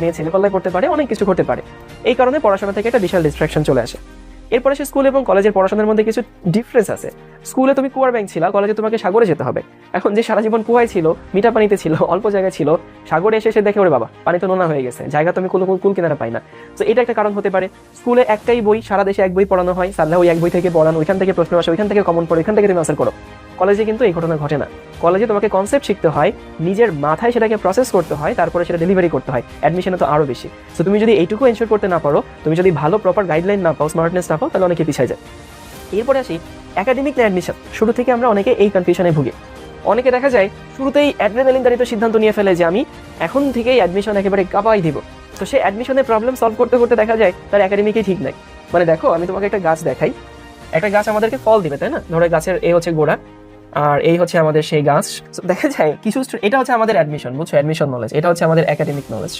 মেয়ে ছেলেপাল্লায় পড়তে পারে, অনেক কিছু করতে পারে। এই কারণে পড়াশোনা থেকে একটা বিশাল ডিস্ট্রাকশন চলে আসে। এরপরে সে স্কুল এবং কলেজের পড়াশোনার মধ্যে কিছু ডিফারেন্স আছে। স্কুলে তুমি কুয়ার ব্যাংক ছিল, কলেজে তোমাকে সাগরে যেতে হবে। এখন যে সারা জীবন কুয়ায় ছিল, মিঠা পানিতে ছিল, অল্প জায়গায় ছিল, সাগরে এসে দেখে ওরে বাবা পানি তো নোনা হয়ে গেছে, জায়গা তুমি কুল কিনারা পাই না। তো এটা একটা কারণ হতে পারে। স্কুলে একটাই বই, সারা দেশে এক বই পড়ানো হয়, সাল্লাহ ওই এক বই থেকে পড়ানো, ওইখান থেকে প্রশ্ন আসে, ওইখান থেকে কমন পড়ে, ওইখান থেকে তুমি আনসার করো। কলেজে কিন্তু এই ঘটনা ঘটে না। কলেজে তোমাকে কনসেপ্ট শিখতে হয়, নিজের মাথায় সেটাকে প্রসেস করতে হয়, তারপরে সেটা ডেলিভারি করতে হয়। অ্যাডমিশনে তো আরও বেশি। তো তুমি যদি এইটুকু এনশোর করতে না পারো, তুমি যদি ভালো প্রপার গাইডলাইন না পাও, স্মার্টনেস না পাও, তাহলে অনেকে পিছিয়ে যায়। এরপরে আসি একাডেমিক না অ্যাডমিশন। শুরু থেকে আমরা অনেকে এই কনফিউশনে ভুগি। অনেকে দেখা যায় শুরুতেই অ্যাড্রেনালিন দাঁড়িত সিদ্ধান্ত নিয়ে ফেলে যে আমি এখন থেকেই অ্যাডমিশন একেবারে কাঁপাই দিব। তো সে অ্যাডমিশনের প্রবলেম সলভ করতে করতে দেখা যায় তার একাডেমিকই ঠিক নাই। মানে দেখো, আমি তোমাকে একটা গাছ দেখাই, একটা গাছ আমাদেরকে ফল দিবে, তাই না? ধরো গাছের এই হচ্ছে গোড়া, আর এই হচ্ছে আমাদের সেই গাছ। দেখা যায় কিছু এটা হচ্ছে আমাদের অ্যাডমিশন, বুঝছো, অ্যাডমিশন নলেজ। এটা হচ্ছে আমাদের একাডেমিক নলেজ।